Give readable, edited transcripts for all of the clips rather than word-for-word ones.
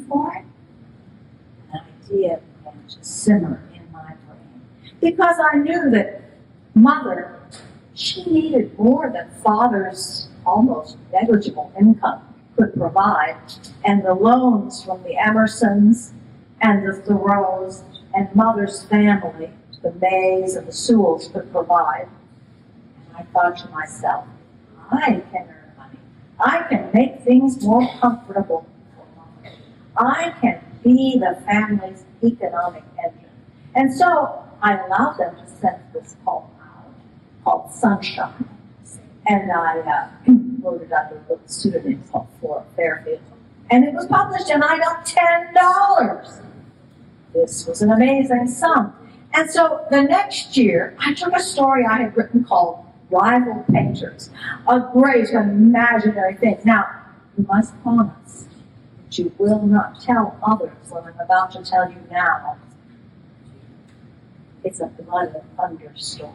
for it? An idea began to simmer in my brain. Because I knew that Mother, she needed more than Father's almost negligible income could provide, and the loans from the Emersons and the Thoreaus and Mother's family, the Mays and the Sewells, could provide. And I thought to myself, I can earn money. I can make things more comfortable for Mother. I can be the family's economic engine. And so I allowed them to send this poem out called Sunshine. And I wrote it under a pseudonym called Flora Fairfield. And it was published, and I got $10. This was an amazing sum. And so the next year, I took a story I had written called Rival Painters, a great imaginary thing. Now, you must promise that you will not tell others what I'm about to tell you now. It's a blood of thunderstorms.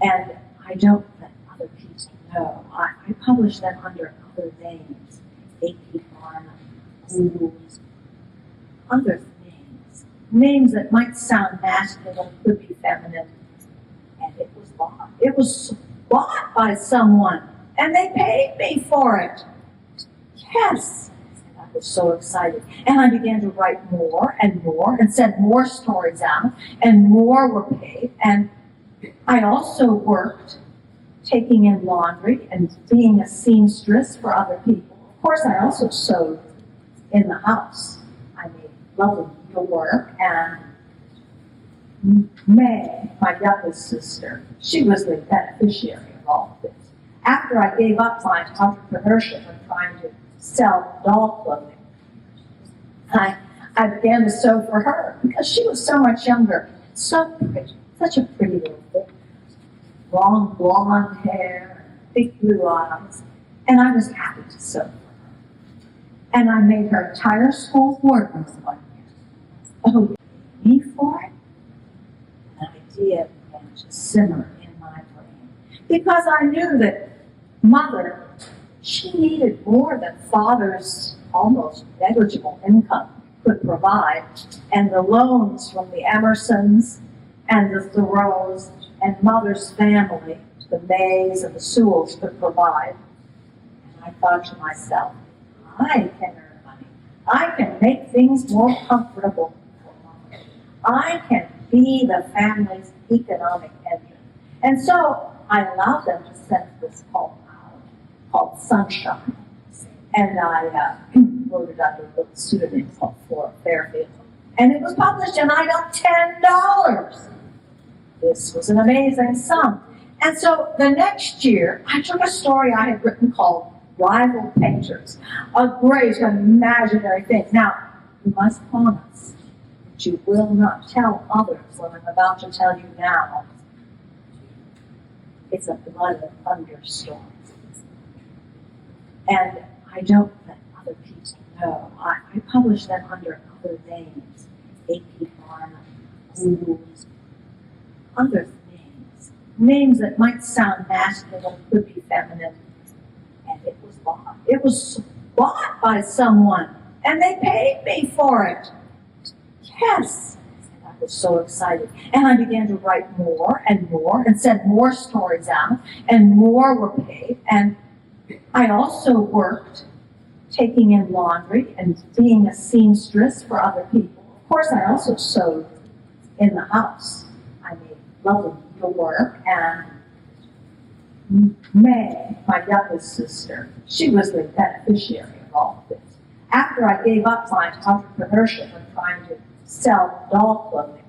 And I don't let other people know. I publish them under other names. A.P. Barnum, Gould, other names. Names that might sound masculine, could be feminine. And it was bought. It was bought by someone. And they paid me for it. Yes. And I was so excited. And I began to write more and send more stories out. And more were paid. And I also worked taking in laundry and being a seamstress for other people. Of course, I also sewed in the house. I made lovely needlework, and May, my youngest sister, she was the beneficiary of all of this. After I gave up my entrepreneurship and trying to sell doll clothing, I began to sew for her because she was so much younger, so pretty, such a pretty little thing. Long blonde hair, big blue eyes, and I was happy to sew for her. And I made her entire school wardrobe one year. Oh, me for it? An idea began to simmer in my brain. Because I knew that Mother, she needed more than Father's almost negligible income could provide, and the loans from the Emersons and the Thoreaus and Mother's family, the Mays and the Sewells, could provide. And I thought to myself, I can earn money. I can make things more comfortable for Mother. I can be the family's economic engine. And so I allowed them to send this poem out called Sunshine. And I wrote it under a pseudonym called Flora Fairfield. And it was published, and I got $10. This was an amazing sum. And so the next year, I took a story I had written called Rival Painters, a great imaginary thing. Now, you must promise that you will not tell others what I'm about to tell you now. It's a blood of thunderstorms. And I don't let other people know. I publish them under other names. A.P. Barnum, Gould, other names. Names that might sound masculine, could be feminine. And it was bought. It was bought by someone. And they paid me for it. Yes. And I was so excited. And I began to write more and send more stories out. And more were paid. And I also worked taking in laundry and being a seamstress for other people. Of course, I also sewed in the house. I made lovely needlework, and May, my youngest sister, she was the beneficiary of all of this. After I gave up my entrepreneurship and trying to sell doll clothing,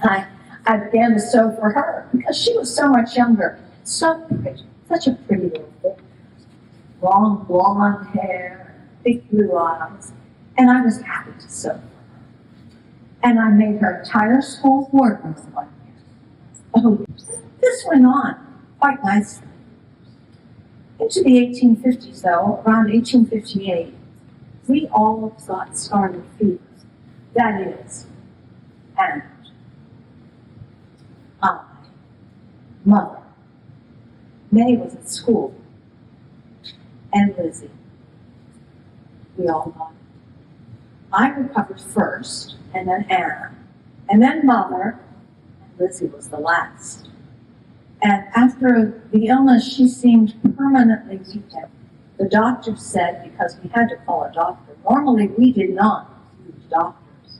I began to sew for her because she was so much younger, so pretty, such a pretty little thing. Long blonde hair, big blue eyes, and I was happy to sew for her. And I made her entire school wardrobe one year. Oh, this went on quite nicely. Into the 1850s, though, around 1858, we all got scarlet fever. That is, and I, Mother, May was at school, and Lizzie. We all got it. I recovered first, and then Anna, and then Mother, and Lizzie was the last. And after the illness, she seemed permanently weakened. The doctor said, because we had to call a doctor, normally we did not use doctors.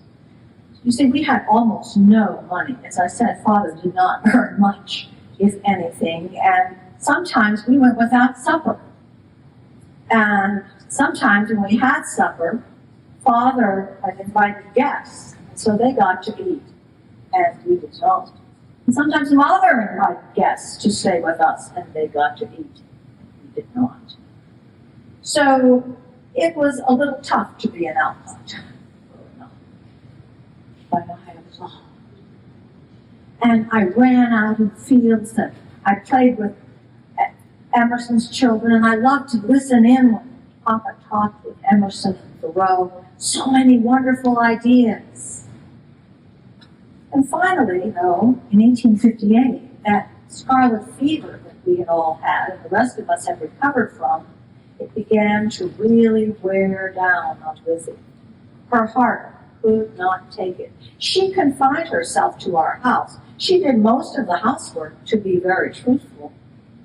You see, we had almost no money. As I said, Father did not earn much, if anything, and sometimes we went without supper. And sometimes when we had supper, Father had invited guests, so they got to eat, and we did not. And sometimes Mother invited guests to stay with us, and they got to eat, and we did not. So it was a little tough to be an outcast. But I was all. And I ran out in fields, and I played with Emerson's children, and I loved to listen in when Papa talked with Emerson and Thoreau. So many wonderful ideas. And finally, though, in 1858, that scarlet fever that we had all had, and the rest of us had recovered from, it began to really wear down on Lizzie. Her heart could not take it. She confined herself to our house. She did most of the housework, to be very truthful.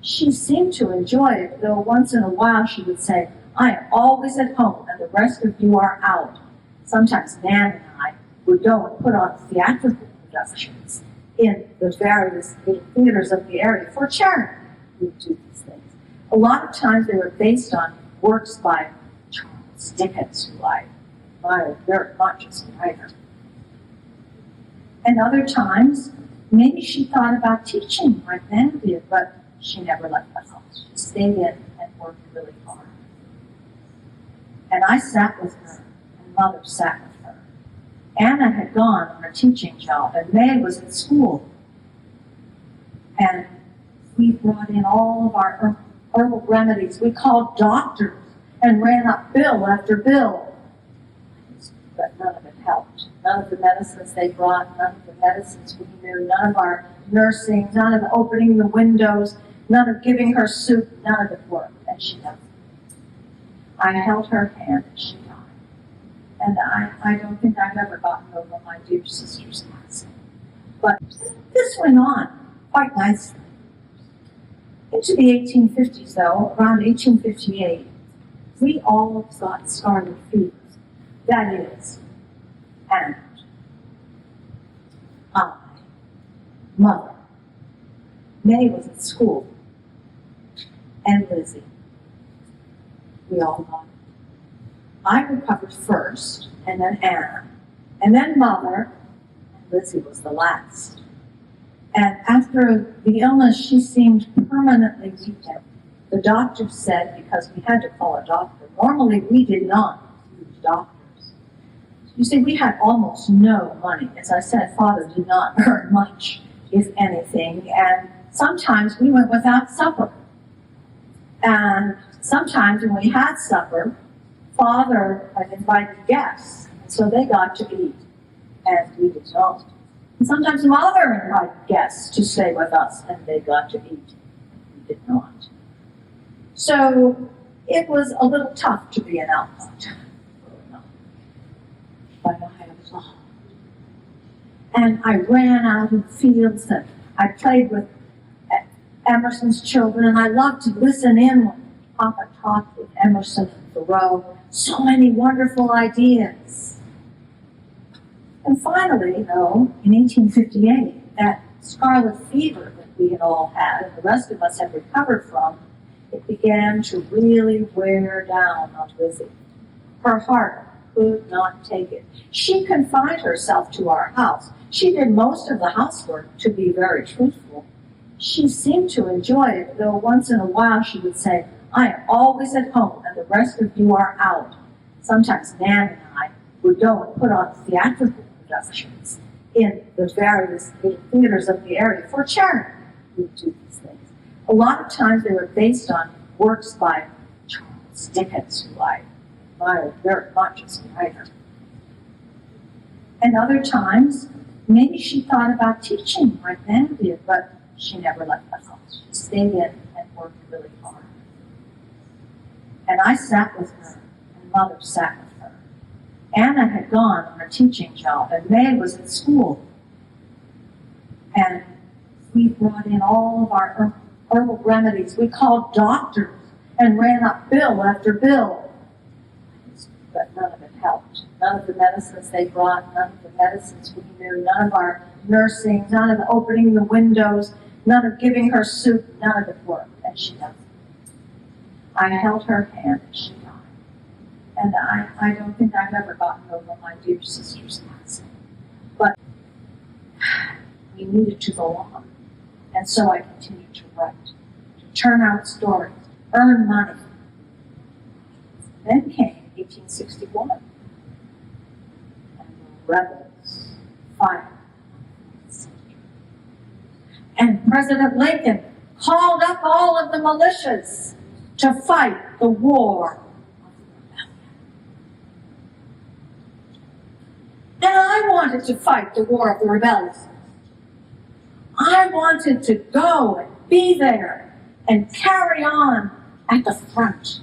She seemed to enjoy it, though once in a while she would say, "I am always at home and the rest of you are out." Sometimes Nan and I would go and put on theatrical productions in the various theaters of the area for charity. We would do these things. A lot of times they were based on works by Charles Dickens, who I admired very much as a writer. And other times, maybe she thought about teaching like Nan did, but she never left the house. She stayed in and worked really hard. And I sat with her, and Mother sat with her. Anna had gone on a teaching job, and May was at school. And we brought in all of our herbal remedies. We called doctors and ran up bill after bill. But none of it helped. None of the medicines they brought, none of the medicines we knew, none of our nursing, none of opening the windows, none of giving her soup, none of it worked, and she died. I held her hand and she died. And I don't think I've ever gotten over my dear sister's passing. But this went on quite nicely. Into the 1850s, though, around 1858, we all got scarlet fever. That is, and I, Mother, May was at school, and Lizzie. We all got it. I recovered first, and then Anna, and then Mother, and Lizzie was the last. And after the illness, she seemed permanently weakened. The doctor said, because we had to call a doctor, normally we did not use doctors. You see, we had almost no money. As I said, Father did not earn much, if anything, and sometimes we went without supper. And sometimes when we had supper, Father had invited guests, so they got to eat, and we did not. And sometimes Mother invited guests to stay with us, and they got to eat, and we did not. So it was a little tough to be an outcast. But I was all. And I ran out in fields, and I played with Emerson's children, and I loved to listen in when Papa talked with Emerson and Thoreau. So many wonderful ideas. And finally, though, in 1858, that scarlet fever that we had all had, and the rest of us had recovered from, it began to really wear down on Lizzie. Her heart could not take it. She confined herself to our house. She did most of the housework, to be very truthful. She seemed to enjoy it, though once in a while she would say, "I am always at home and the rest of you are out." Sometimes Nan and I would go and put on theatrical productions in the various theaters of the area for charity. We would do these things. A lot of times they were based on works by Charles Dickens, who I admired very much as a writer. And other times, maybe she thought about teaching like Nan did, but she never left the house. She stayed in and worked really hard. And I sat with her, and mother sat with her. Anna had gone on a teaching job, and May was at school. And we brought in all of our herbal remedies. We called doctors and ran up bill after bill. But none of it helped. None of the medicines they brought, none of the medicines we knew, none of our nursing, none of the opening the windows, none of giving her soup, none of it worked. And she doesn't. I held her hand as she died. And I don't think I've ever gotten over my dear sister's passing. But we needed to go on. And so I continued to write, to turn out stories, earn money. Then came 1861. And the rebels fired. And President Lincoln called up all of the militias to fight the war. And I wanted to fight the war of the rebellion. I wanted to go and be there and carry on at the front.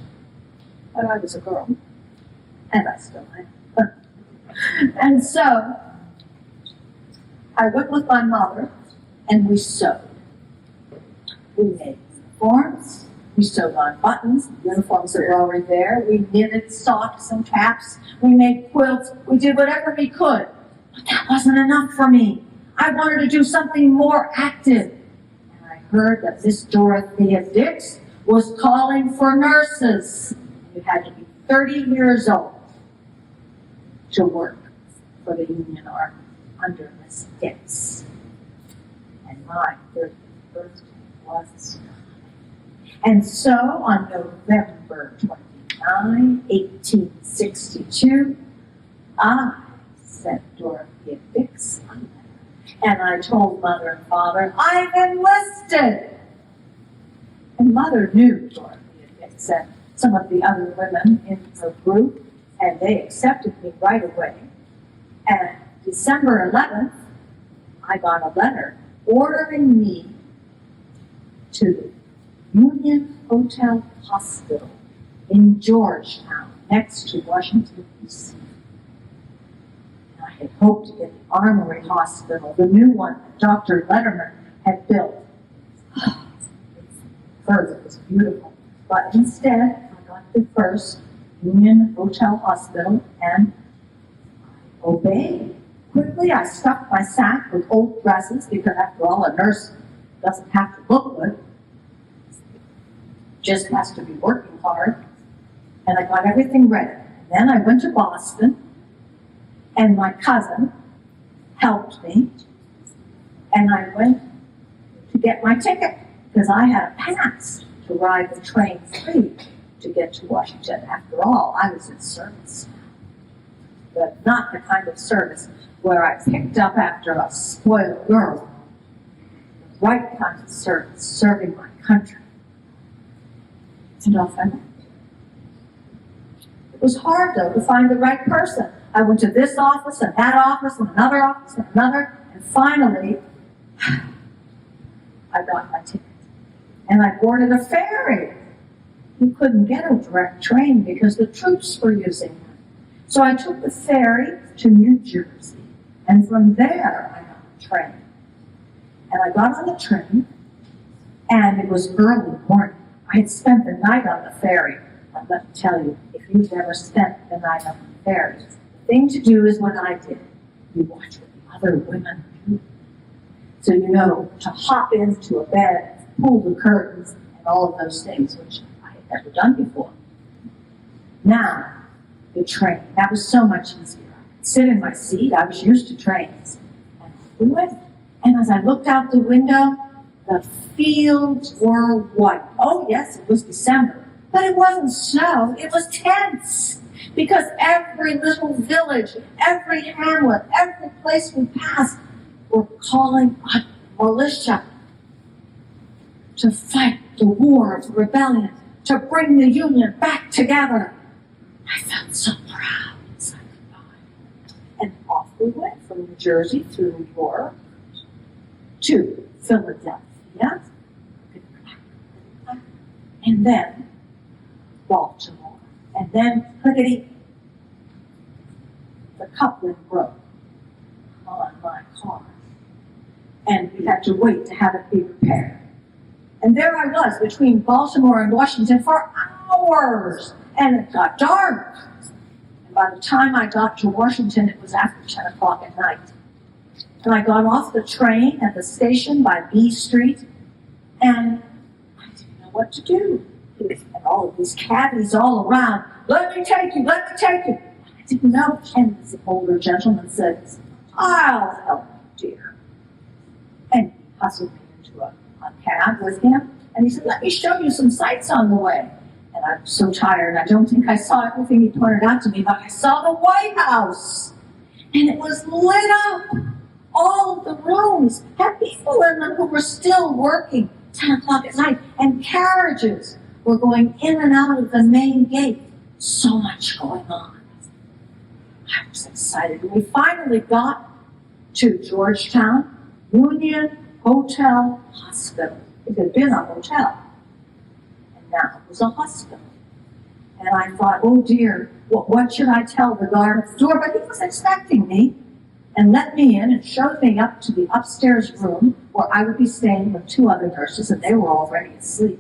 But I was a girl, and I still am. And so I went with my mother, and we sewed. We made uniforms. We sewed on buttons, uniforms that were already there. We knitted socks and caps. We made quilts. We did whatever we could. But that wasn't enough for me. I wanted to do something more active. And I heard that Miss Dorothea Dix was calling for nurses. You had to be 30 years old to work for the Union Army under Miss Dix. And my 30th birthday was. And so on November 29, 1862, I sent Dorothea Dix a letter. And I told Mother and Father, I've enlisted. And Mother knew Dorothea Dix and some of the other women in her group, and they accepted me right away. And December 11th, I got a letter ordering me to the Union Hotel Hospital in Georgetown, next to Washington, D.C. I had hoped to get the Armory Hospital, the new one that Dr. Letterman had built. First, it was beautiful. But instead, I got the first Union Hotel Hospital, and I obeyed. Quickly, I stuffed my sack with old dresses, because after all, a nurse doesn't have to look good. Just has to be working hard. And I got everything ready. And then I went to Boston, and my cousin helped me. And I went to get my ticket, because I had a pass to ride the train free to get to Washington. After all, I was in service. But not the kind of service where I picked up after a spoiled girl. The right kind of service, serving my country. And off I went. It was hard, though, to find the right person. I went to this office and that office and another office and another, and finally, I got my ticket. And I boarded a ferry. You couldn't get a direct train because the troops were using them. So I took the ferry to New Jersey, and from there I got the train. And I got on the train, and it was early morning. I had spent the night on the ferry. And let me tell you, if you've never spent the night on the ferry, the thing to do is what I did. You watch what the other women do. So you know, to hop into a bed, pull the curtains, and all of those things, which I had never done before. Now, the train, that was so much easier. I could sit in my seat, I was used to trains. And we went, and as I looked out the window, the fields were white. Oh yes, it was December, but it wasn't snow, it was tense. Because every little village, every hamlet, every place we passed were calling on militia to fight the war of the rebellion, to bring the Union back together. I felt so proud as I could buy. And off we went from New Jersey through New York to Philadelphia, and then Baltimore, And then, clickety, the coupling broke on my car. And we had to wait to have it be repaired. And there I was between Baltimore and Washington for hours. And it got dark. And by the time I got to Washington, it was after 10 o'clock at night. And I got off the train at the station by B Street, and I didn't know what to do. And all of these cabbies all around, let me take you, let me take you. I didn't know. And this older gentleman said, I'll help you, dear. And he hustled me into a cab with him, and he said, let me show you some sights on the way. And I'm so tired, I don't think I saw everything he pointed out to me, but I saw the White House. And it was lit up. All of the rooms had people in them who were still working 10 o'clock at night, and carriages were going in and out of the main gate. So much going on. I was excited. We finally got to Georgetown Union Hotel Hospital. It had been a hotel, and now it was a hospital. And I thought, oh dear, what should I tell the guard at the door? But he was expecting me, and let me in and showed me up to the upstairs room where I would be staying with 2 other nurses, and they were already asleep.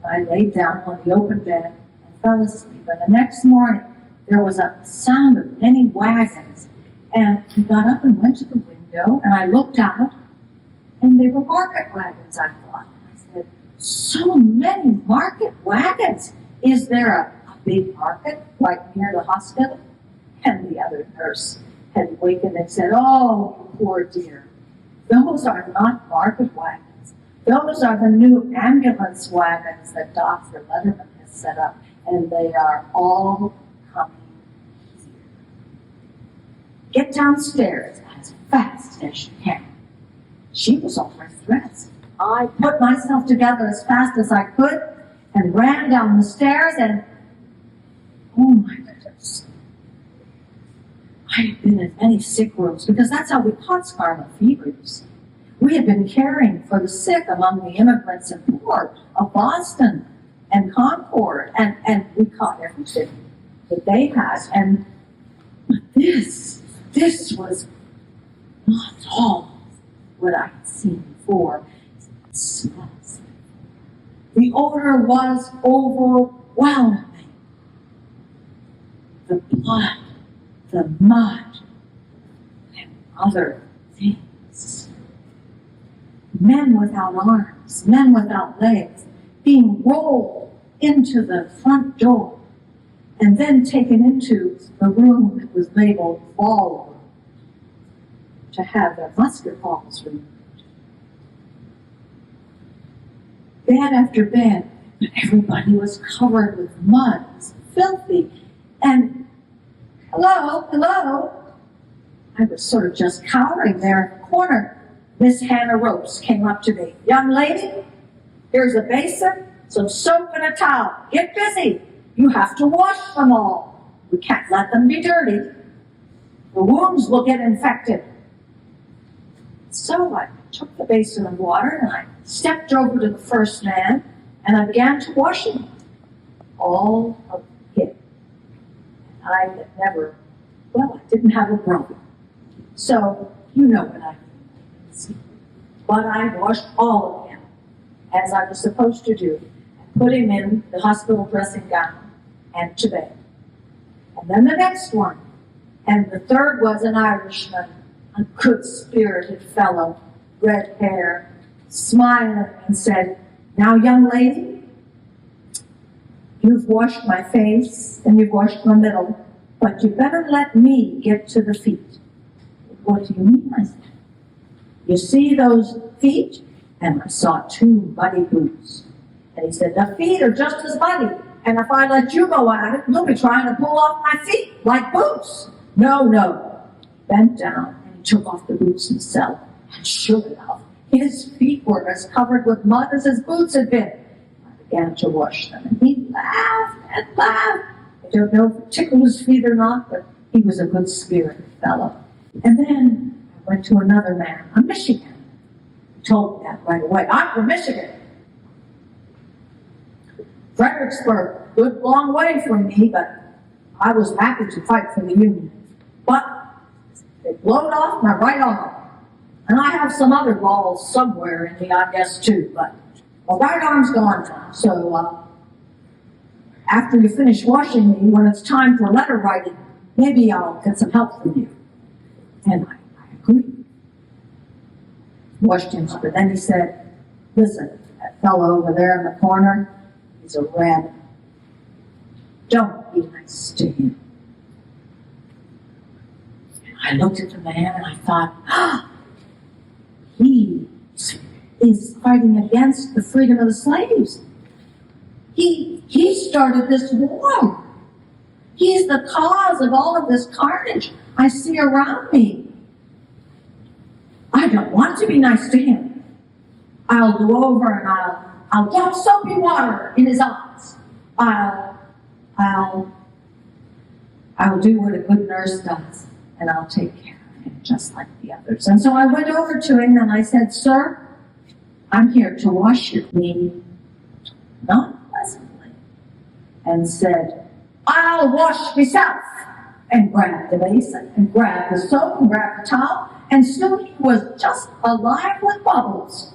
And I laid down on the open bed and fell asleep. And the next morning, there was a sound of many wagons. And I got up and went to the window, and I looked out, and they were market wagons, I thought. I said, so many market wagons. Is there a big market right near the hospital? And the other nurse had wakened and said, oh, poor dear, those are not market wagons. Those are the new ambulance wagons that Dr. Letterman has set up, and they are all coming here. Get downstairs as fast as you can. She was already dressed. I put myself together as fast as I could and ran down the stairs, and oh my goodness. I had been in many sick rooms because that's how we caught scarlet fever, you see. We had been caring for the sick among the immigrants and poor of Boston and Concord, and we caught everything that they had. And but this was not at all what I had seen before. It smells. The odor was overwhelming. The blood, the mud, and other things. Men without arms, men without legs, being rolled into the front door and then taken into the room that was labeled ballroom to have their musket balls removed. Bed after bed, everybody was covered with mud, it was filthy, and hello, I was sort of just cowering there in the corner. Miss Hannah Ropes came up to me. Young lady, here's a basin, some soap and a towel. Get busy. You have to wash them all. We can't let them be dirty. The wounds will get infected. So I took the basin of water and I stepped over to the first man and I began to wash him. All of him. I had never, I didn't have a brother. So, you know what I mean. But I washed all of him, as I was supposed to do, and put him in the hospital dressing gown and to bed. And then the next one, and the third was an Irishman, a good-spirited fellow, red hair, smiling and said, now, young lady, you've washed my face and you've washed my middle, but you better let me get to the feet. What do you mean? I said, you see those feet? And I saw 2 muddy boots. And he said, the feet are just as muddy. And if I let you go at it, you'll be trying to pull off my feet like boots. No. Bent down and he took off the boots himself. And sure enough, his feet were as covered with mud as his boots had been. I began to wash them. And he laughed and laughed. I don't know if it tickled his feet or not, but he was a good-spirited fellow. And then I went to another man, a Michigan. He told me that right away. I'm from Michigan. Fredericksburg. good long way from me, but I was happy to fight for the Union. But they blowed off my right arm. And I have some other balls somewhere in me, I guess, too, but my right arm's gone now. So, after you finish washing me, when it's time for letter writing, maybe I'll get some help from you. And I agreed. Washed him up, but then he said, listen, that fellow over there in the corner, he's a red. Don't be nice to him. And I looked at the man and I thought, he is fighting against the freedom of the slaves. He started this war. He's the cause of all of this carnage I see around me. I don't want to be nice to him. I'll go over and I'll dump soapy water in his eyes. I'll do what a good nurse does, and I'll take care of him just like the others. And so I went over to him and I said, sir, I'm here to wash your knee, not pleasantly, and said, I'll wash myself, and grabbed the basin, and grabbed the soap, and grabbed the towel, and soon he was just alive with bubbles.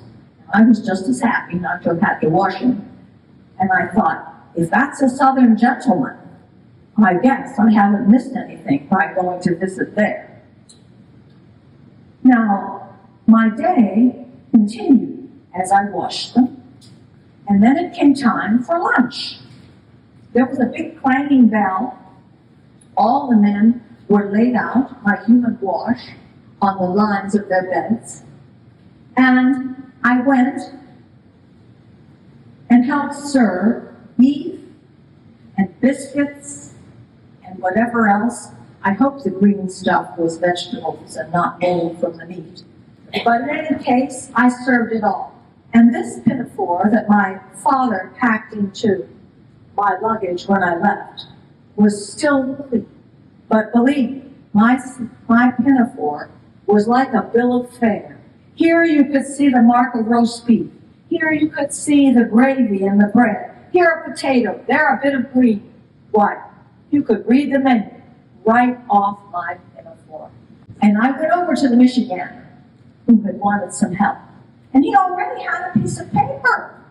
I was just as happy not to have had to wash him. And I thought, if that's a Southern gentleman, I guess I haven't missed anything by going to visit there. Now, my day continued as I washed them, and then it came time for lunch. There was a big clanging bell. All the men were laid out by human wash on the lines of their beds, and I went and helped serve beef and biscuits and whatever else. I hope the green stuff was vegetables and not mold from the meat. But in any case, I served it all. And this pinafore that my father packed into my luggage when I left was still clean. But believe me, my pinafore was like a bill of fare. Here you could see the mark of roast beef. Here you could see the gravy and the bread. Here a potato, there a bit of green. Why, you could read the menu right off my pinafore. And I went over to the Michigander, who had wanted some help. And he already had a piece of paper.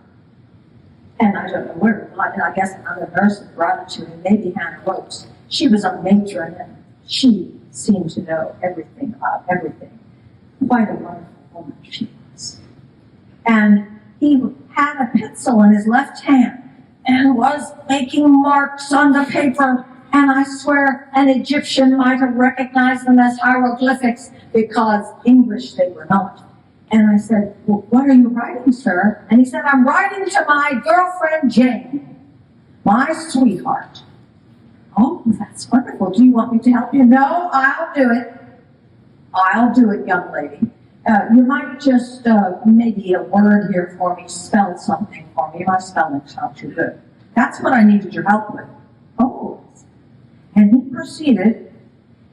And I don't know where it was. I guess another nurse had brought it to him, maybe Hannah Rose. She was a matron, and she seemed to know everything about everything. Quite a wonderful woman she was. And he had a pencil in his left hand and was making marks on the paper. And I swear an Egyptian might have recognized them as hieroglyphics, because English they were not. And I said, well, what are you writing, sir? And he said, I'm writing to my girlfriend, Jane, my sweetheart. Oh, that's wonderful. Do you want me to help you? No, I'll do it. I'll do it, young lady. You might just, maybe a word here for me, spell something for me. My spelling's not too good. That's what I needed your help with. Oh. And he proceeded,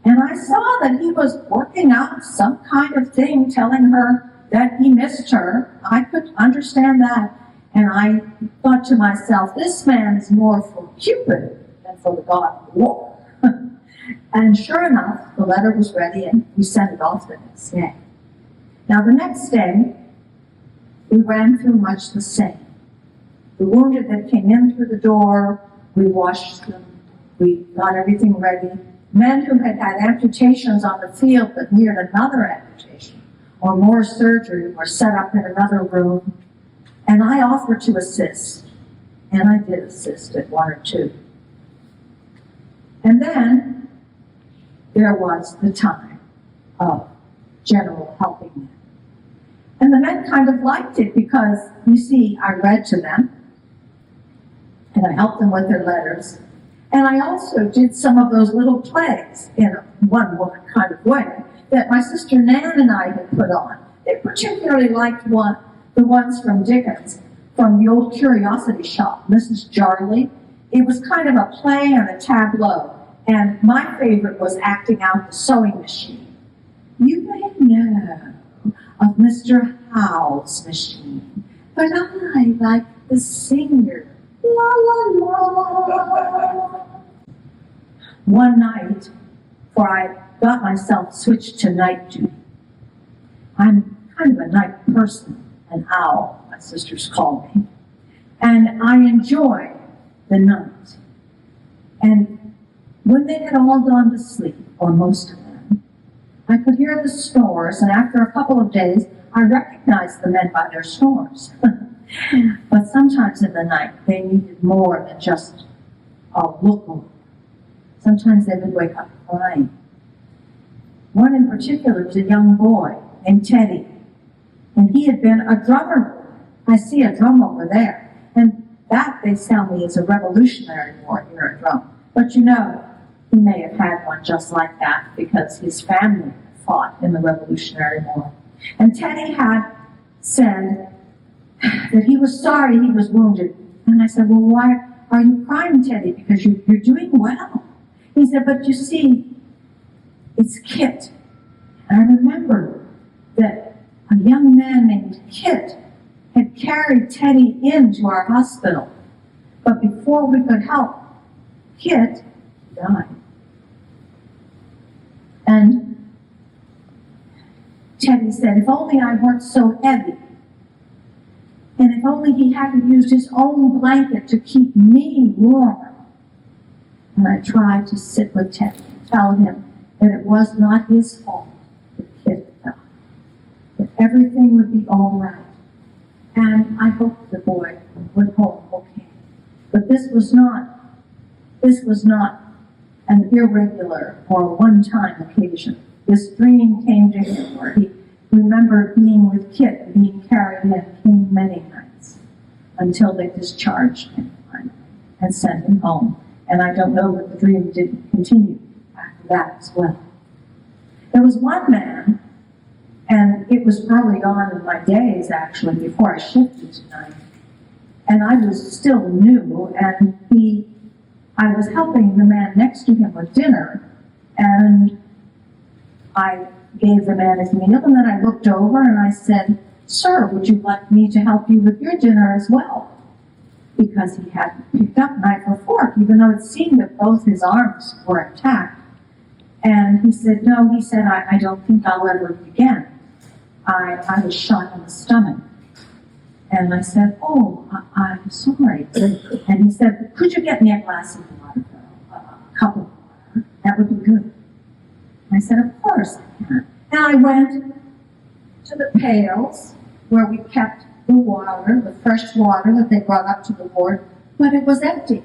and I saw that he was working out some kind of thing, telling her that he missed her. I could understand that. And I thought to myself, this man is more for Cupid than for the god of war. And sure enough, the letter was ready, and we sent it off the next day. Now, the next day, we ran through much the same. The wounded that came in through the door, we washed them. We got everything ready. Men who had had amputations on the field but needed another amputation or more surgery were set up in another room. And I offered to assist. And I did assist at one or two. And then there was the time of general helping them. And the men kind of liked it because, you see, I read to them, and I helped them with their letters. And I also did some of those little plays in a one-woman kind of way that my sister Nan and I had put on. They particularly liked the ones from Dickens, from the old curiosity shop, Mrs. Jarley. It was kind of a play and a tableau. And my favorite was acting out the sewing machine. You may know of Mr. Howe's machine, but I like the singer la la la. One night, for I got myself switched to night duty. I'm kind of a night person, an owl, my sisters call me. And I enjoy the night. And when they had all gone to sleep, or most of them, I could hear the snores, and after a couple of days, I recognized the men by their snores. But sometimes in the night, they needed more than just a look over. Sometimes they would wake up crying. One in particular was a young boy named Teddy, and he had been a drummer. I see a drum over there, and that, they tell me, is a Revolutionary War here at drum. But you know, he may have had one just like that because his family fought in the Revolutionary War. And Teddy had said that he was sorry he was wounded. And I said, well, why are you crying, Teddy? Because you're doing well. He said, but you see, it's Kit. And I remember that a young man named Kit had carried Teddy into our hospital. But before we could help Kit, died. And Teddy said, if only I weren't so heavy, and if only he hadn't used his own blanket to keep me warm. And I tried to sit with Teddy and tell him that it was not his fault that Kit died, that everything would be all right. And I hoped the boy would home okay. But this was not an irregular or a one-time occasion. This dream came to him where he remembered being with Kit, being carried in, came many nights until they discharged him finally and sent him home. And I don't know that the dream didn't continue after that as well. There was one man, and it was early on in my days actually, before I shifted to night, and I was still new, and I was helping the man next to him with dinner, and I gave the man his meal, and then I looked over and I said, sir, would you like me to help you with your dinner as well? Because he hadn't picked up knife or fork, even though it seemed that both his arms were intact. And he said, no, he said, I don't think I'll ever eat again. I was shot in the stomach. And I said, oh, I'm sorry. And he said, could you get me a glass of water, a cup of water? That would be good. I said, of course I can. And I went to the pails where we kept the water, the fresh water that they brought up to the ward, but it was empty.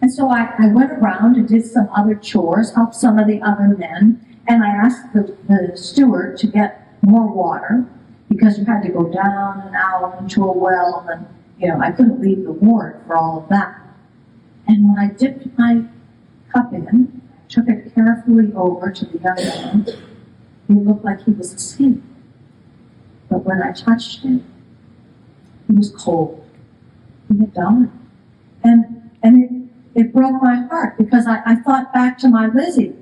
And so I went around and did some other chores, helped some of the other men, and I asked the steward to get more water because you had to go down and out into a well, and I couldn't leave the ward for all of that. And when I dipped my cup in, took it carefully over to the young man, he looked like he was asleep. But when I touched him, he was cold. He had died. And it broke my heart because I thought back to my Lizzie.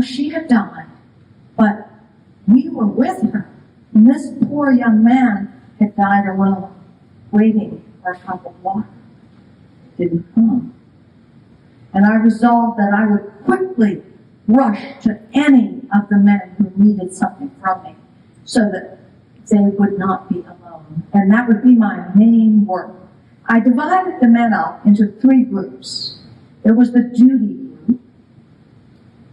She had died, but we were with her. And this poor young man had died alone, waiting for a cup of water. It didn't come. And I resolved that I would quickly rush to any of the men who needed something from me so that they would not be alone. And that would be my main work. I divided the men up into 3 groups. There was the duty group,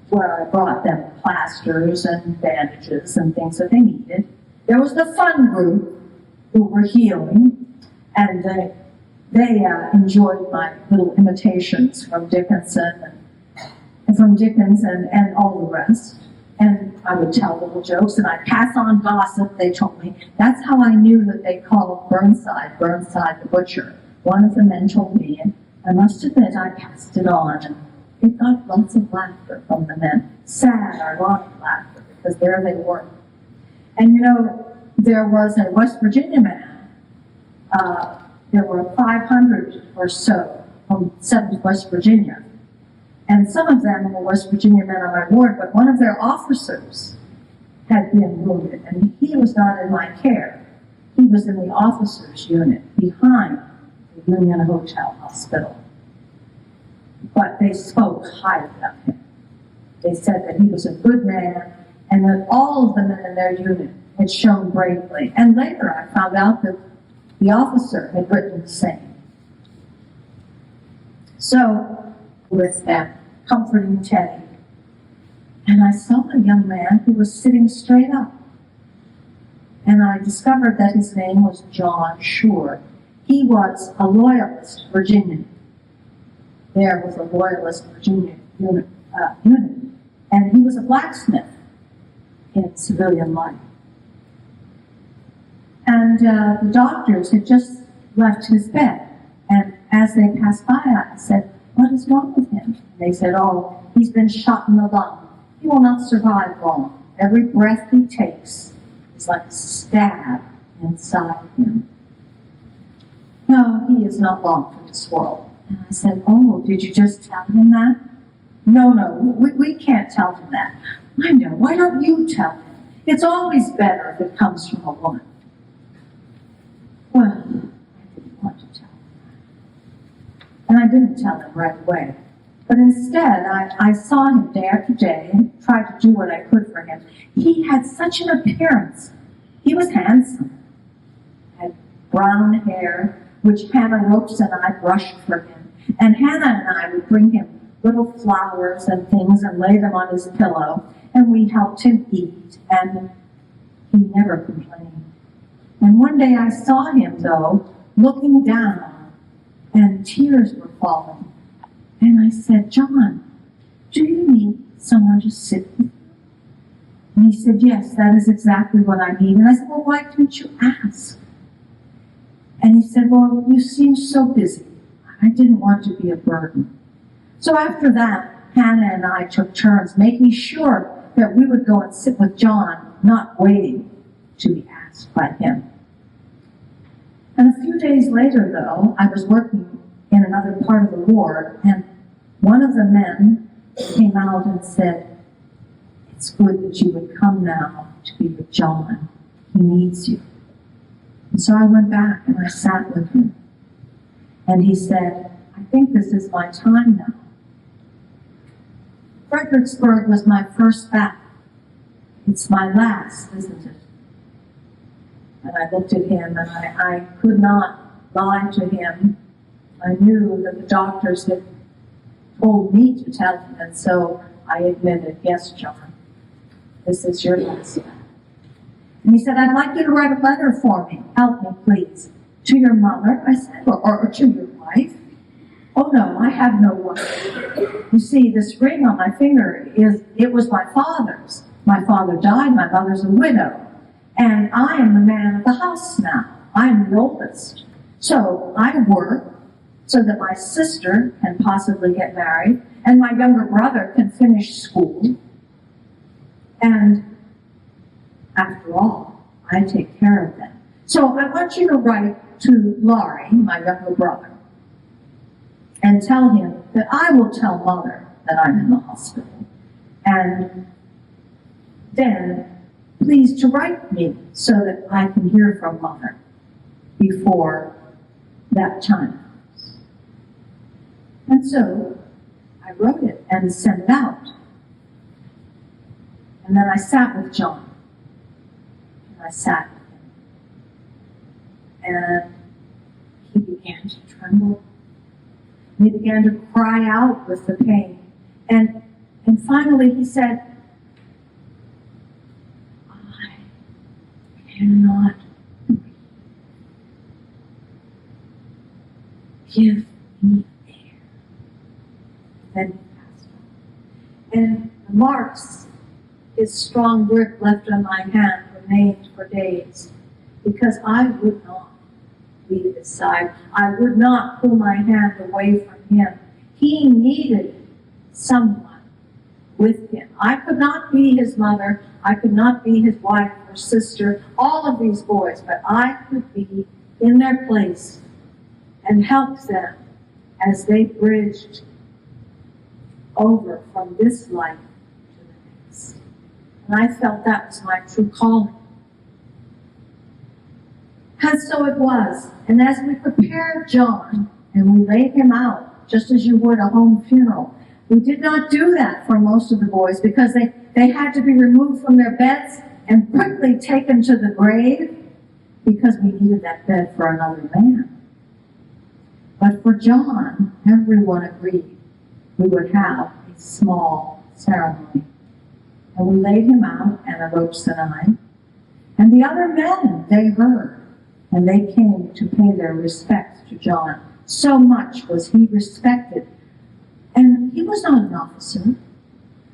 where I brought them plasters and bandages and things that they needed. There was the fun group, who were healing, and they enjoyed my little imitations from Dickens and all the rest. And I would tell little jokes, and I'd pass on gossip, they told me. That's how I knew that they called Burnside the butcher. One of the men told me, and I must admit I passed it on, and it got lots of laughter from the men. Sad, ironic laughter, because there they were. And there was a West Virginia man. There were 500 or so from 7th West Virginia. And some of them were West Virginia men on my ward, but one of their officers had been wounded, and he was not in my care. He was in the officers' unit behind the Union Hotel Hospital. But they spoke highly of him. They said that he was a good man and that all of the men in their unit had shown bravely. And later I found out that the officer had written the same. So, with that, comforting Teddy, and I saw a young man who was sitting straight up. And I discovered that his name was John Shore. He was a Loyalist Virginian. There was a Loyalist Virginia unit, and he was a blacksmith in civilian life. And the doctors had just left his bed, and as they passed by, I said, "What is wrong with him?" And they said, "Oh, he's been shot in the lung. He will not survive long. Every breath he takes is like a stab inside him. No, he is not long for this world." And I said, "Oh, did you just tell him that?" No, we can't tell him that." "I know, why don't you tell him? It's always better if it comes from a woman." Well, I didn't want to tell him that. And I didn't tell him right away. But instead, I saw him day after day and tried to do what I could for him. He had such an appearance. He was handsome. Had brown hair, which Hannah Ropes and I brushed for him. And Hannah and I would bring him little flowers and things and lay them on his pillow. And we helped him eat. And he never complained. And one day I saw him, though, looking down, and tears were falling. And I said, "John, do you need someone to sit with you?" And he said, "Yes, that is exactly what I need." And I said, "Well, why didn't you ask?" And he said, "Well, you seem so busy. I didn't want to be a burden." So after that, Hannah and I took turns making sure that we would go and sit with John, not waiting to be asked by him. And a few days later, though, I was working in another part of the ward, and one of the men came out and said, "It's good that you would come now to be with John. He needs you." And so I went back and I sat with him. And he said, "I think this is my time now." Fredericksburg was my first battle. It's my last, isn't it? And I looked at him, and I could not lie to him. I knew that the doctors had told me to tell him, and so I admitted, "Yes, John, this is your last battle." And he said, "I'd like you to write a letter for me. Help me, please." "To your mother?" I said, or to your wife?" "Oh, no, I have no wife. You see, this ring on my finger it was my father's. My father died, my mother's a widow. And I am the man of the house now. I'm the oldest. So I work so that my sister can possibly get married, and my younger brother can finish school. And after all, I take care of them. So I want you to write to Laurie, my younger brother, and tell him that I will tell Mother that I'm in the hospital. And then, please to write me so that I can hear from Mother before that time comes." And so I wrote it and sent it out. And then I sat with John. And I sat with him. And he began to tremble. He began to cry out with the pain. And finally he said, "I cannot breathe. Give me air." Then he passed on. And the marks his strong grip left on my hand remained for days, because I would not leave his side. I would not pull my hand away from him. He needed someone with him. I could not be his mother. I could not be his wife or sister, all of these boys, but I could be in their place and help them as they bridged over from this life to the next. And I felt that was my true calling. And so it was. And as we prepared John and we laid him out, just as you would a home funeral, we did not do that for most of the boys because they had to be removed from their beds and quickly taken to the grave because we needed that bed for another man. But for John, everyone agreed we would have a small ceremony. And we laid him out, Anna Ropes and I. And the other men, they heard, and they came to pay their respects to John. So much was he respected. And he was not an officer,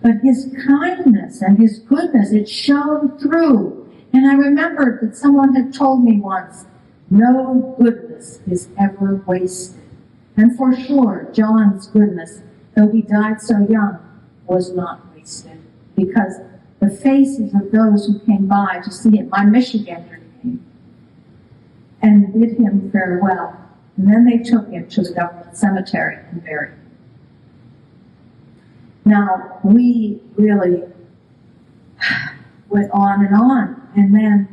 but his kindness and his goodness, it shone through. And I remembered that someone had told me once, no goodness is ever wasted. And for sure, John's goodness, though he died so young, was not wasted. Because the faces of those who came by to see him, my Michigander came, and bid him farewell. And then they took him to the government cemetery and buried him. Now, we really went on, and then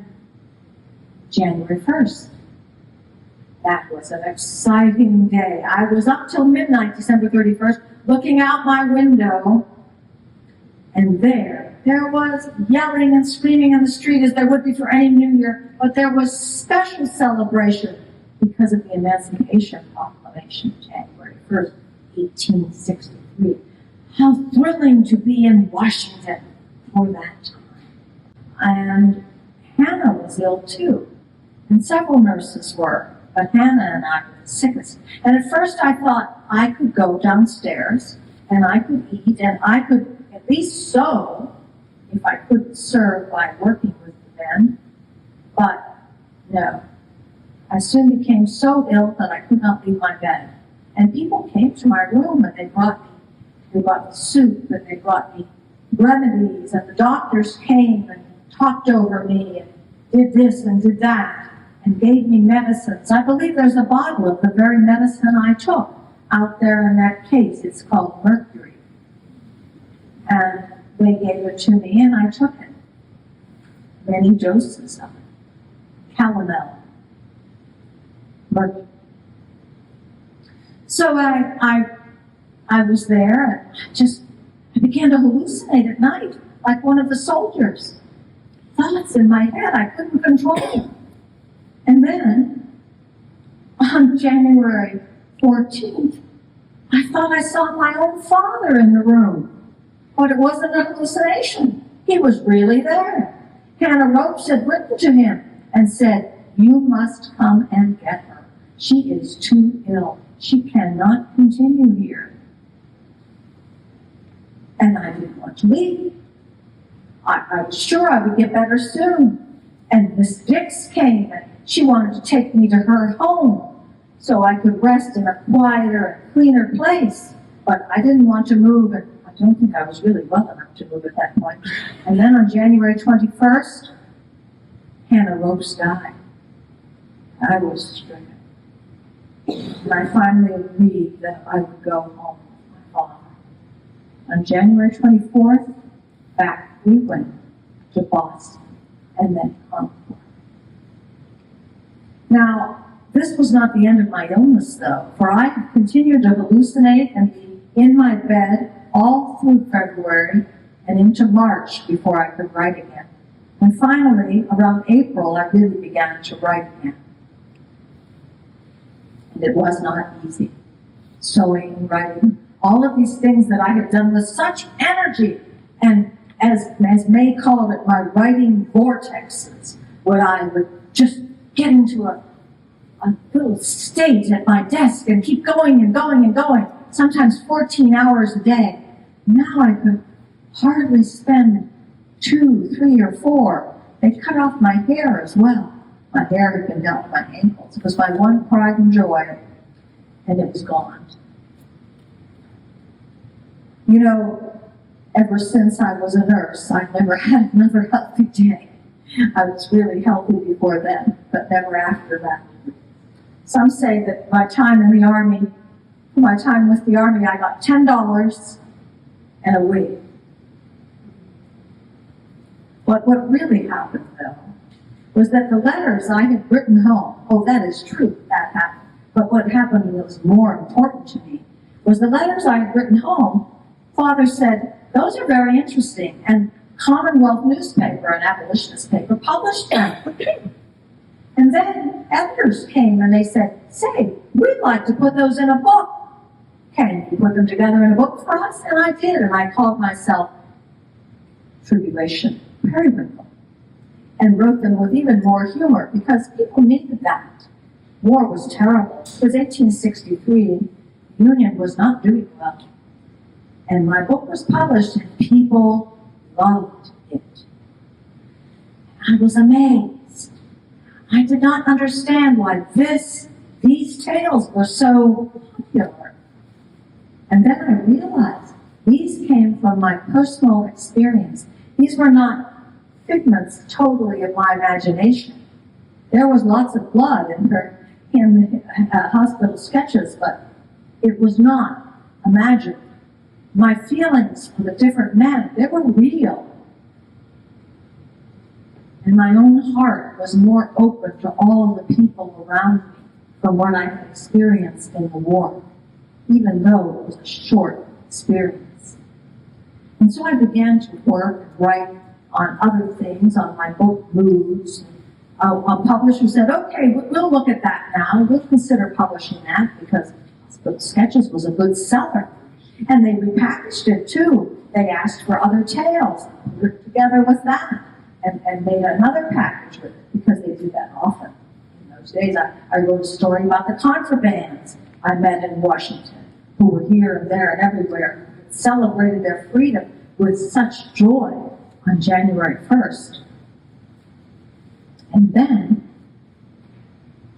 January 1st. That was an exciting day. I was up till midnight, December 31st, looking out my window, and there was yelling and screaming in the street as there would be for any New Year, but there was special celebration because of the Emancipation Proclamation, January 1st, 1863. How thrilling to be in Washington for that time. And Hannah was ill too, and several nurses were, but Hannah and I were the sickest. And at first I thought I could go downstairs, and I could eat, and I could at least sew, if I couldn't serve by working with the men. But no, I soon became so ill that I could not leave my bed. And people came to my room and they brought me soup and they brought me remedies, and the doctors came and talked over me and did this and did that and gave me medicines. I believe there's a bottle of the very medicine I took out there in that case. It's called mercury. And they gave it to me and I took it. Many doses of it. Calomel. Mercury. So I was there and I began to hallucinate at night like one of the soldiers. Thoughts in my head, I couldn't control them. And then, on January 14th, I thought I saw my own father in the room. But it wasn't a hallucination. He was really there. Hannah Ropes had written to him and said, "You must come and get her. She is too ill. She cannot continue here." And I didn't want to leave. I was sure I would get better soon. And Miss Dix came and she wanted to take me to her home so I could rest in a quieter and cleaner place. But I didn't want to move, and I don't think I was really well enough to move at that point. And then on January 21st, Hannah Ropes died. I was stricken. And I finally agreed that I would go home with my father. On January 24th, back we went to Boston and then Concord. Now, this was not the end of my illness, though, for I had continued to hallucinate and be in my bed all through February and into March before I could write again. And finally, around April, I really began to write again. And it was not easy. Sewing, writing, all of these things that I had done with such energy, and as May called it, my writing vortexes, where I would just get into a little state at my desk and keep going and going and going, sometimes 14 hours a day. Now I could hardly spend 2, 3, or 4. They cut off my hair as well. My hair had been down to my ankles. It was my one pride and joy, and it was gone. You know, ever since I was a nurse, I've never had another healthy day. I was really healthy before then, but never after that. Some say that my time with the Army, I got $10 and a wig. But what really happened, though, was that the letters I had written home, oh, that is true, that happened. But what happened that was more important to me was the letters I had written home, Father said, those are very interesting, and Commonwealth newspaper, an abolitionist paper, published them. And then editors came and they said, say, we'd like to put those in a book. Can you put them together in a book for us? And I did, and I called myself Tribulation Periwinkle, and wrote them with even more humor, because people needed that. War was terrible. It was 1863. The Union was not doing well. And my book was published, and people loved it. I was amazed. I did not understand why these tales were so popular. And then I realized these came from my personal experience. These were not figments totally of my imagination. There was lots of blood in the hospital sketches, but it was not imagined. My feelings for the different men, they were real. And my own heart was more open to all the people around me from what I had experienced in the war, even though it was a short experience. And so I began to work and write on other things, on my book Moods. A publisher said, okay, we'll look at that now. We'll consider publishing that, because Hospital Sketches was a good seller. And they repackaged it too. They asked for other tales, put it together with that, and made another package with it, because they do that often. In those days, I wrote a story about the contrabands I met in Washington, who were here and there and everywhere, celebrated their freedom with such joy on January 1st. And then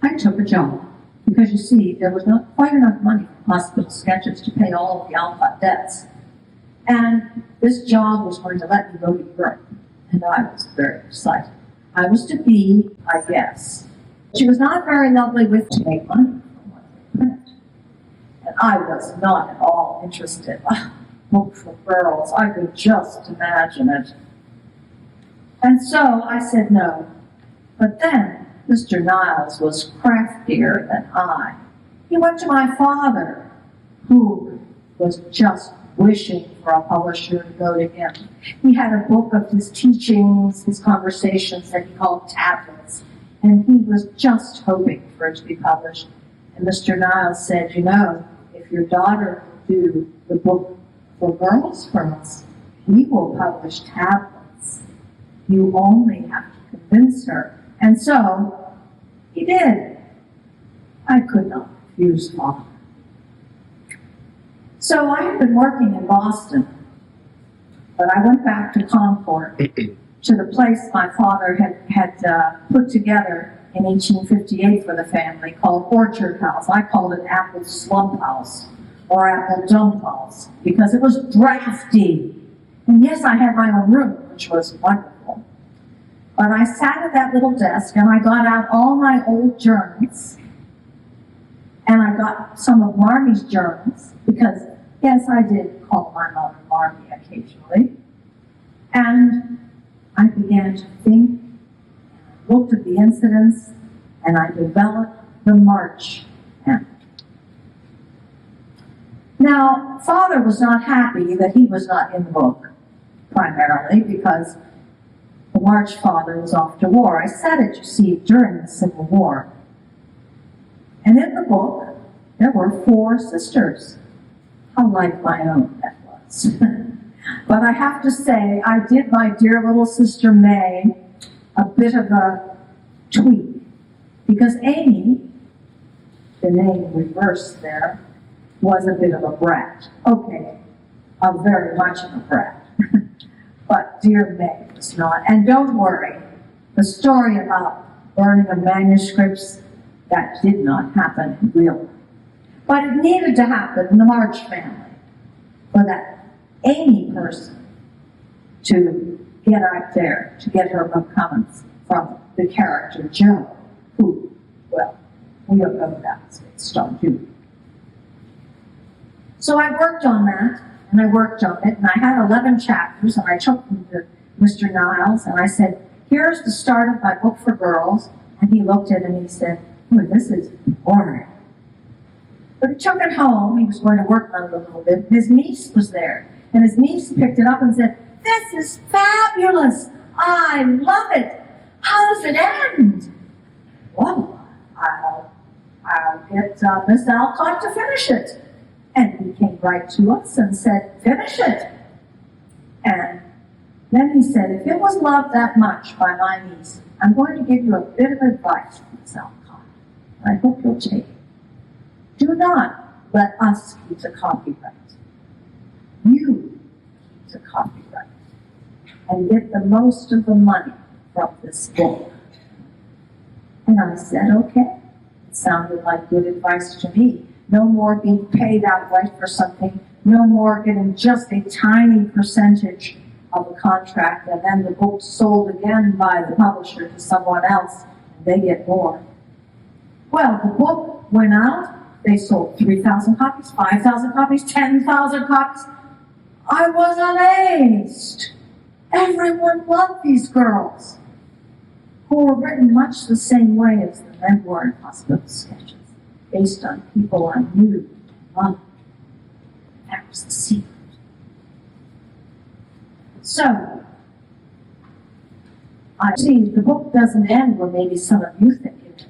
I took a job, because you see, there was not quite enough money for Hospital Sketches to pay all of the Alcott debts. And this job was going to let me go to Europe, and I was very excited. I was to be, I guess. She was not very lovely with to make money from what they print. And I was not at all interested. Book for girls, I could just imagine it. And so I said no. But then Mr. Niles was craftier than I. He went to my father, who was just wishing for a publisher to go to him. He had a book of his teachings, his conversations that he called tablets, and he was just hoping for it to be published. And Mr. Niles said, you know, if your daughter will do the book for girls for us, we will publish tablets. You only have to convince her. And so he did. I could not refuse Father. So I had been working in Boston, but I went back to Concord, to the place my father had put together in 1858 for the family, called Orchard House. I called it Apple Slump House, or Apple Dump House, because it was drafty. And yes, I had my own room, which was wonderful. But I sat at that little desk, and I got out all my old journals, and I got some of Marmy's journals, because, yes, I did call my mother Marmy occasionally. And I began to think, looked at the incidents, and I developed the March End. Now, Father was not happy that he was not in the book, primarily because the March father was off to war. I said it, you see, during the Civil War. And in the book, there were 4 sisters. How like my own that was. But I have to say, I did my dear little sister May a bit of a tweak. Because Amy, the name reversed there, was a bit of a brat. Okay, very much of a brat. But dear May was not. And don't worry, the story about burning of manuscripts, that did not happen in real life. But it needed to happen in the March family for that Amy person to get out there, to get her comments from the character Jo, who, well, we all know that's based on you. So I worked on that, and I worked on it, and I had 11 chapters, and I took them to Mr. Niles, and I said, here's the start of my book for girls. And he looked at it and he said, "Oh, this is boring." But he took it home. He was going to work on it a little bit. His niece was there. And his niece picked it up and said, "This is fabulous. I love it. How does it end?" "Well, I'll get Miss Alcott to finish it." And he came right to us and said, "Finish it." And then he said, "If it was loved that much by my niece, I'm going to give you a bit of advice, Miss Alcott. I hope you'll take it. Do not let us keep the copyright. You keep the copyright and get the most of the money from this book." And I said, "Okay." It sounded like good advice to me. No more being paid outright for something, no more getting just a tiny percentage of a contract, and then the book's sold again by the publisher to someone else, and they get more. Well, the book went out. They sold 3,000 copies, 5,000 copies, 10,000 copies. I was amazed. Everyone loved these girls, who were written much the same way as the memoir and hospital sketches, based on people I knew and loved. That was the secret. So, I see the book doesn't end where maybe some of you think it ended.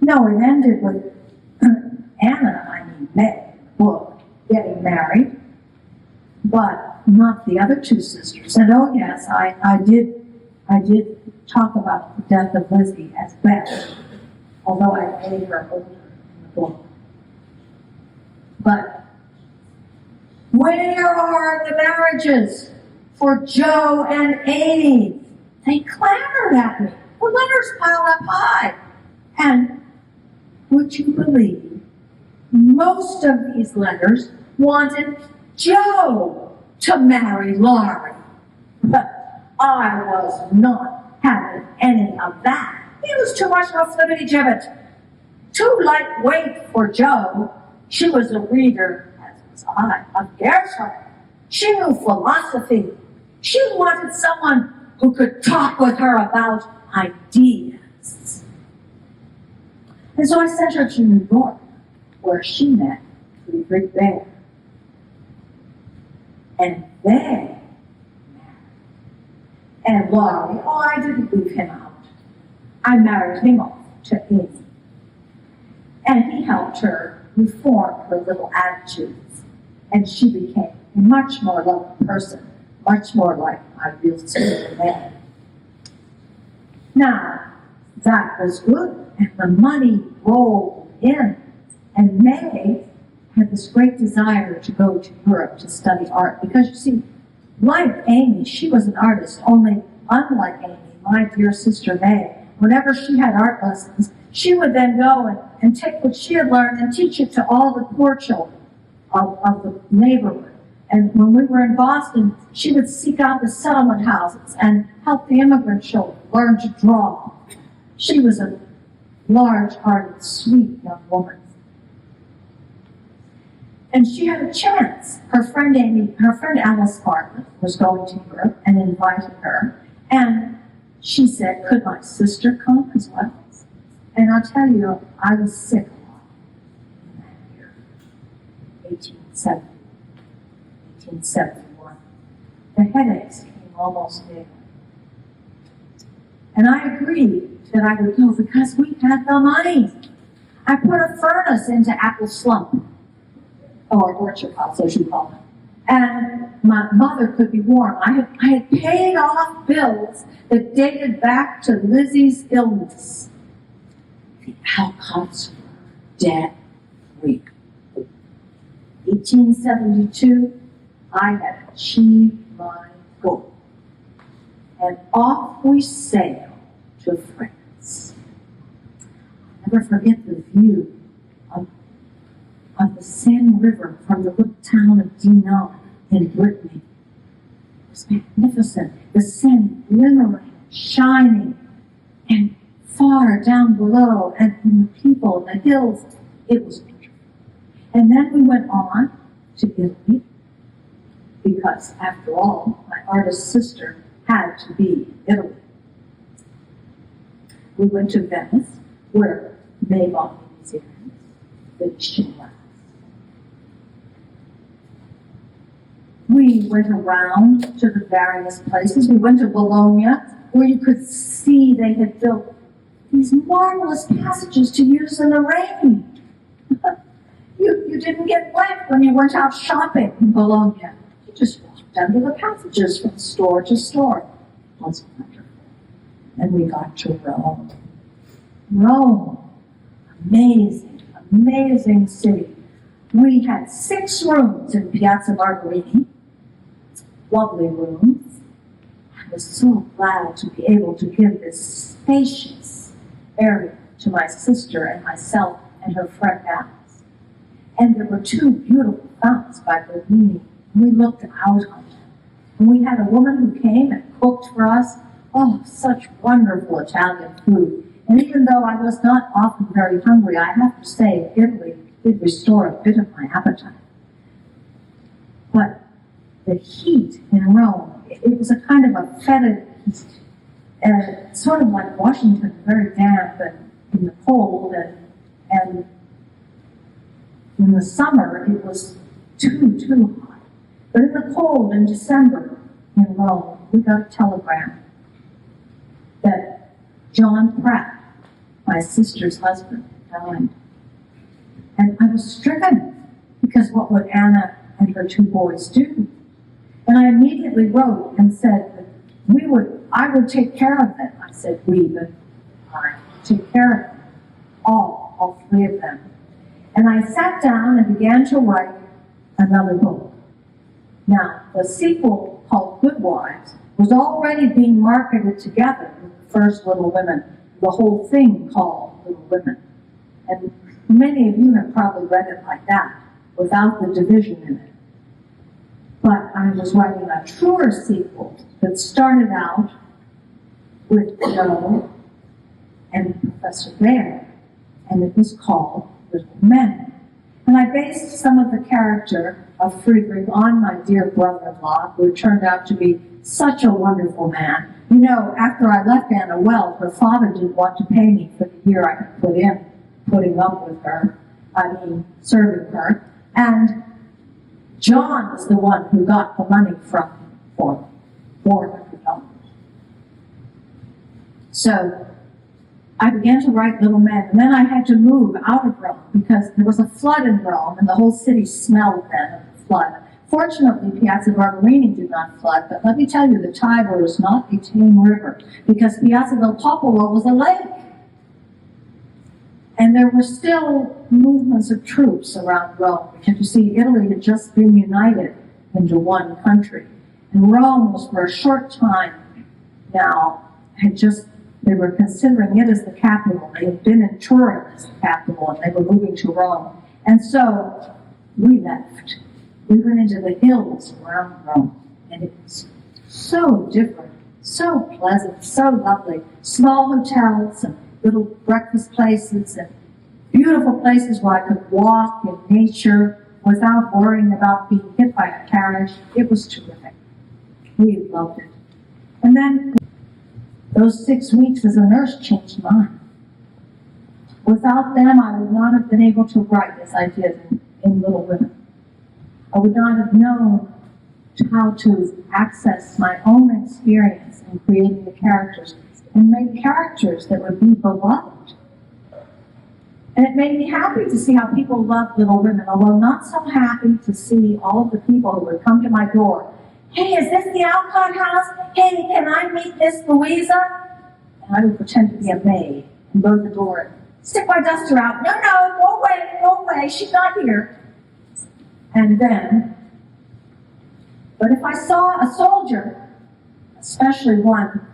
No, it ended with Meg, book, getting married, but not the other two sisters. And oh yes, I did talk about the death of Lizzie as Beth, although I made her older in the book. But where are the marriages for Joe and Amy? They clamored at me. The letters piled up high. And would you believe, most of these letters wanted Joe to marry Laurie. But I was not having any of that. He was too much of a flippity-gibbet. Too lightweight for Joe. She was a reader, as was I, of Gershwin. She knew philosophy. She wanted someone who could talk with her about ideas. And so I sent her to New York, where she met Friedrich Baer. And they married. And Laurie, oh, I didn't leave him out. I married him off to Amy. And he helped her reform her little attitudes. And she became a much more loving person, much more like my real sister man. Now, that was good, and the money rolled in. And May had this great desire to go to Europe to study art, because you see, like Amy, she was an artist, only unlike Amy, my dear sister May, whenever she had art lessons, she would then go and take what she had learned and teach it to all the poor children of the neighborhood. And when we were in Boston, she would seek out the settlement houses and help the immigrant children learn to draw. She was a large-hearted, sweet young woman. And she had a chance. Her friend Alice Bartlett was going to Europe and invited her. And she said, could my sister come as well? And I'll tell you, I was sick a lot in that year, 1871. The headaches came almost daily. And I agreed that I would go because we had the money. I put a furnace into Apple Slump, or orchard house, as you call it. And my mother could be warm. I had paid off bills that dated back to Lizzie's illness. The Alcotts were dead weak. 1872, I had achieved my goal. And off we sailed to France. I'll never forget the view of the Seine River from the little town of Dinan in Brittany. It was magnificent. The Seine glimmering, shining, and far down below, and the people, the hills, it was beautiful. And then we went on to Italy, because after all, my artist sister had to be in Italy. We went to Venice, where they bought these earrings, Venetian wax. We went around to the various places. We went to Bologna, where you could see they had built these marvelous passages to use in the rain. You didn't get wet when you went out shopping in Bologna. You just walked under the passages from store to store. It was wonderful. And we got to Rome. Rome, amazing, amazing city. We had 6 rooms in Piazza Barberini, lovely rooms. I was so glad to be able to give this spacious area to my sister and myself and her friend Alice. And there were 2 beautiful fountains by Bernini. We looked out on them. And we had a woman who came and cooked for us. Oh, such wonderful Italian food. And even though I was not often very hungry, I have to say Italy did restore a bit of my appetite. But the heat in Rome, it was a kind of a fetid heat. And sort of like Washington, very damp and in the cold, and in the summer it was too hot. But in the cold in December in Rome, we got a telegram that John Pratt, my sister's husband, died. And I was stricken, because what would Anna and her 2 boys do? And I immediately wrote and said that I would take care of them. I said we, but I would take care of them, all 3 of them. And I sat down and began to write another book. Now, the sequel, called Good Wives, was already being marketed together with the first Little Women, the whole thing called Little Women. And many of you have probably read it like that, without the division in it. But I was writing a truer sequel that started out with Joe and Professor Bear, and it was called Little Men. And I based some of the character of Friedrich on my dear brother-in-law, who turned out to be such a wonderful man. You know, after I left Anna Wells, her father didn't want to pay me for the year I had put in, putting up with her, serving her. And John was the one who got the money from him for $400. So I began to write Little Men, and then I had to move out of Rome because there was a flood in Rome, and the whole city smelled then of the flood. Fortunately, Piazza Barberini did not flood, but let me tell you, the Tiber is not a tame river, because Piazza del Popolo was a lake. And there were still movements of troops around Rome, because you see, Italy had just been united into one country. And Rome was, for a short time now, they were considering it as the capital. They had been in Turin as the capital, and they were moving to Rome. And so we left. We went into the hills around Rome, and it was so different, so pleasant, so lovely. Small hotels and little breakfast places and beautiful places where I could walk in nature without worrying about being hit by a carriage. It was terrific. We loved it. And then those 6 weeks as a nurse changed mine. Without them, I would not have been able to write as I did in Little Women. I would not have known how to access my own experience in creating the characters and make characters that would be beloved. And it made me happy to see how people loved Little Women, although not so happy to see all of the people who would come to my door. Hey, is this the Alcott house? Hey, can I meet Miss Louisa? And I would pretend to be a maid and go to the door and stick my duster out. No, go away, she's not here. And then, but if I saw a soldier, especially one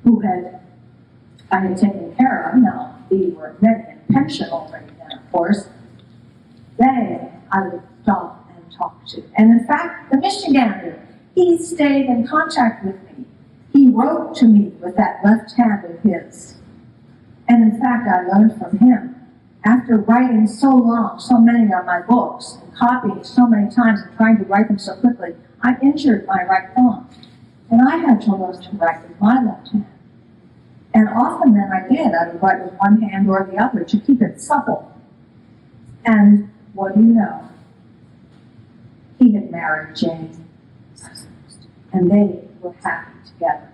who I had taken care of, now we were many in pension already then, of course, I would stop and talk to. And in fact, the Michigander, he stayed in contact with me. He wrote to me with that left hand of his. And in fact, I learned from him. After writing so long, so many of my books, and copying so many times and trying to write them so quickly, I injured my right thumb. And I had to learn to write with my left hand. And often then I did. I would write with one hand or the other to keep it supple. And what do you know? He had married Jane, and they were happy together.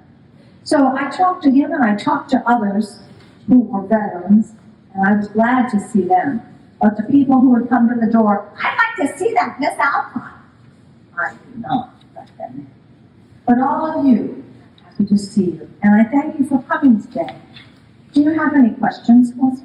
So I talked to him and I talked to others who were veterans, and I was glad to see them. But the people who would come to the door, I'd like to see that Miss Alcott. I did not let them in. But all of you, happy to see you. And I thank you for coming today. Do you have any questions, Melissa?